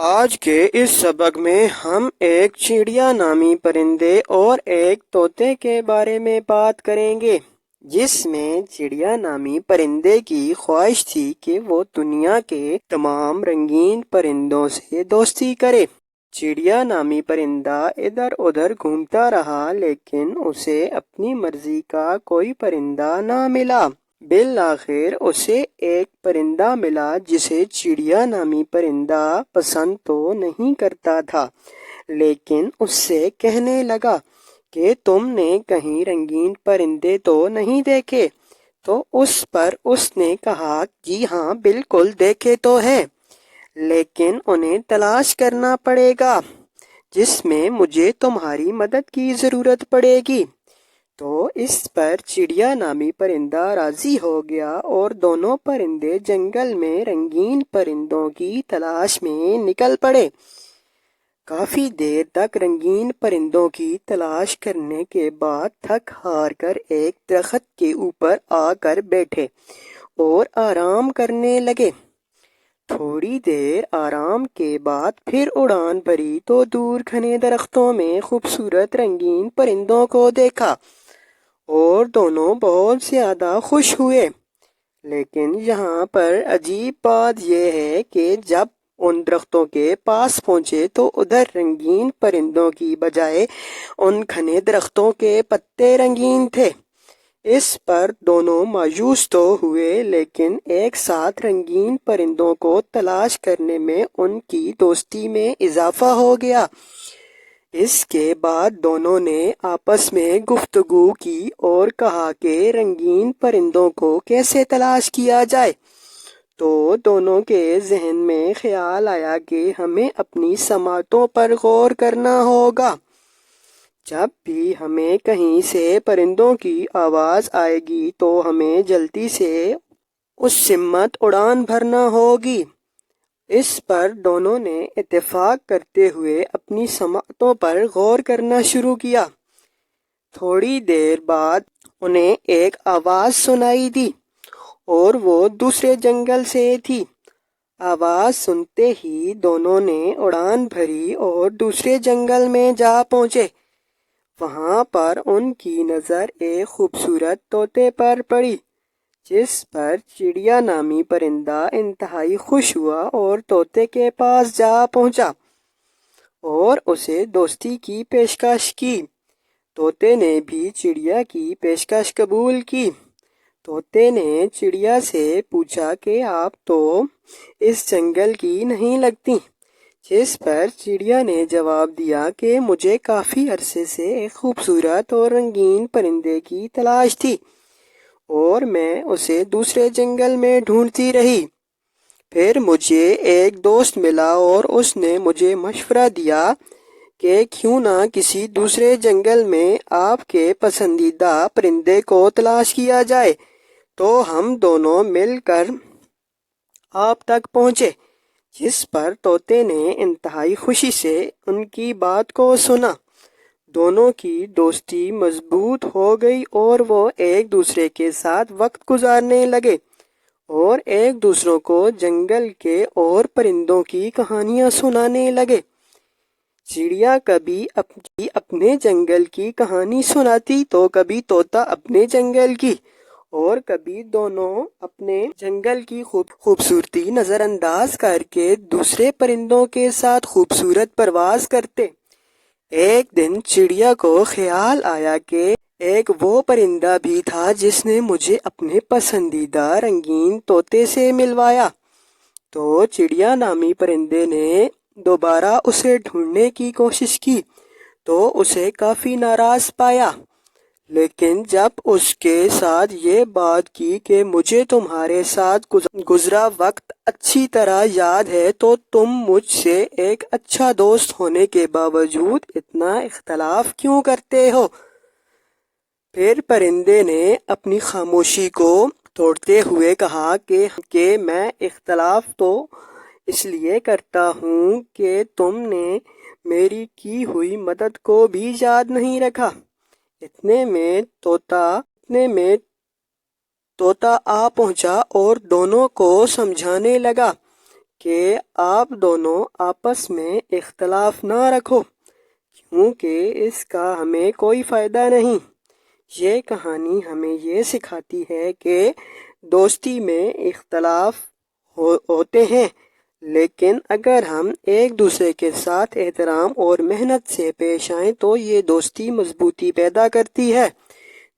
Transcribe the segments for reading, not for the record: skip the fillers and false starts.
آج کے اس سبق میں ہم ایک چڑیا نامی پرندے اور ایک طوطے کے بارے میں بات کریں گے، جس میں چڑیا نامی پرندے کی خواہش تھی کہ وہ دنیا کے تمام رنگین پرندوں سے دوستی کرے۔ چڑیا نامی پرندہ ادھر ادھر گھومتا رہا، لیکن اسے اپنی مرضی کا کوئی پرندہ نہ ملا۔ بالآخر اسے ایک پرندہ ملا جسے چڑیا نامی پرندہ پسند تو نہیں کرتا تھا، لیکن اس سے کہنے لگا کہ تم نے کہیں رنگین پرندے تو نہیں دیکھے؟ تو اس پر اس نے کہا جی ہاں، بالکل دیکھے تو ہے، لیکن انہیں تلاش کرنا پڑے گا، جس میں مجھے تمہاری مدد کی ضرورت پڑے گی۔ تو اس پر چڑیا نامی پرندہ راضی ہو گیا اور دونوں پرندے جنگل میں رنگین پرندوں کی تلاش میں نکل پڑے۔ کافی دیر تک رنگین پرندوں کی تلاش کرنے کے بعد تھک ہار کر ایک درخت کے اوپر آ کر بیٹھے اور آرام کرنے لگے۔ تھوڑی دیر آرام کے بعد پھر اڑان بھری تو دور گھنے درختوں میں خوبصورت رنگین پرندوں کو دیکھا اور دونوں بہت زیادہ خوش ہوئے۔ لیکن یہاں پر عجیب بات یہ ہے کہ جب ان درختوں کے پاس پہنچے تو ادھر رنگین پرندوں کی بجائے ان گھنے درختوں کے پتے رنگین تھے۔ اس پر دونوں مایوس تو ہوئے، لیکن ایک ساتھ رنگین پرندوں کو تلاش کرنے میں ان کی دوستی میں اضافہ ہو گیا۔ اس کے بعد دونوں نے آپس میں گفتگو کی اور کہا کہ رنگین پرندوں کو کیسے تلاش کیا جائے۔ تو دونوں کے ذہن میں خیال آیا کہ ہمیں اپنی سماعتوں پر غور کرنا ہوگا۔ جب بھی ہمیں کہیں سے پرندوں کی آواز آئے گی تو ہمیں جلدی سے اس سمت اڑان بھرنا ہوگی۔ اس پر دونوں نے اتفاق کرتے ہوئے اپنی سماعتوں پر غور کرنا شروع کیا۔ تھوڑی دیر بعد انہیں ایک آواز سنائی دی اور وہ دوسرے جنگل سے تھی۔ آواز سنتے ہی دونوں نے اڑان بھری اور دوسرے جنگل میں جا پہنچے۔ وہاں پر ان کی نظر ایک خوبصورت طوطے پر پڑی، جس پر چڑیا نامی پرندہ انتہائی خوش ہوا اور طوطے کے پاس جا پہنچا اور اسے دوستی کی پیشکش کی۔ طوطے نے بھی چڑیا کی پیشکش قبول کی۔ طوطے نے چڑیا سے پوچھا کہ آپ تو اس جنگل کی نہیں لگتی، جس پر چڑیا نے جواب دیا کہ مجھے کافی عرصے سے ایک خوبصورت اور رنگین پرندے کی تلاش تھی اور میں اسے دوسرے جنگل میں ڈھونڈتی رہی۔ پھر مجھے ایک دوست ملا اور اس نے مجھے مشورہ دیا کہ کیوں نہ کسی دوسرے جنگل میں آپ کے پسندیدہ پرندے کو تلاش کیا جائے۔ تو ہم دونوں مل کر آپ تک پہنچے، جس پر طوطے نے انتہائی خوشی سے ان کی بات کو سنا۔ دونوں کی دوستی مضبوط ہو گئی اور وہ ایک دوسرے کے ساتھ وقت گزارنے لگے اور ایک دوسروں کو جنگل کے اور پرندوں کی کہانیاں سنانے لگے۔ چڑیا کبھی اپنے جنگل کی کہانی سناتی تو کبھی طوطا اپنے جنگل کی، اور کبھی دونوں اپنے جنگل کی خوبصورتی نظر انداز کر کے دوسرے پرندوں کے ساتھ خوبصورت پرواز کرتے۔ ایک دن چڑیا کو خیال آیا کہ ایک وہ پرندہ بھی تھا جس نے مجھے اپنے پسندیدہ رنگین طوطے سے ملوایا۔ تو چڑیا نامی پرندے نے دوبارہ اسے ڈھونڈنے کی کوشش کی تو اسے کافی ناراض پایا، لیکن جب اس کے ساتھ یہ بات کی کہ مجھے تمہارے ساتھ گزرا وقت اچھی طرح یاد ہے، تو تم مجھ سے ایک اچھا دوست ہونے کے باوجود اتنا اختلاف کیوں کرتے ہو؟ پھر پرندے نے اپنی خاموشی کو توڑتے ہوئے کہا کہ میں اختلاف تو اس لیے کرتا ہوں کہ تم نے میری کی ہوئی مدد کو بھی یاد نہیں رکھا۔ اتنے میں طوطا آ پہنچا اور دونوں کو سمجھانے لگا کہ آپ دونوں آپس میں اختلاف نہ رکھو، کیونکہ اس کا ہمیں کوئی فائدہ نہیں۔ یہ کہانی ہمیں یہ سکھاتی ہے کہ دوستی میں اختلاف ہوتے ہیں، لیکن اگر ہم ایک دوسرے کے ساتھ احترام اور محنت سے پیش آئیں تو یہ دوستی مضبوطی پیدا کرتی ہے۔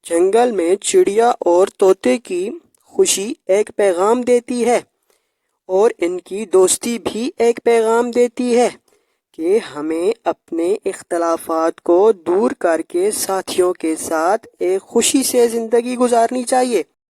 جنگل میں چڑیا اور طوطے کی خوشی ایک پیغام دیتی ہے، اور ان کی دوستی بھی ایک پیغام دیتی ہے کہ ہمیں اپنے اختلافات کو دور کر کے ساتھیوں کے ساتھ ایک خوشی سے زندگی گزارنی چاہیے۔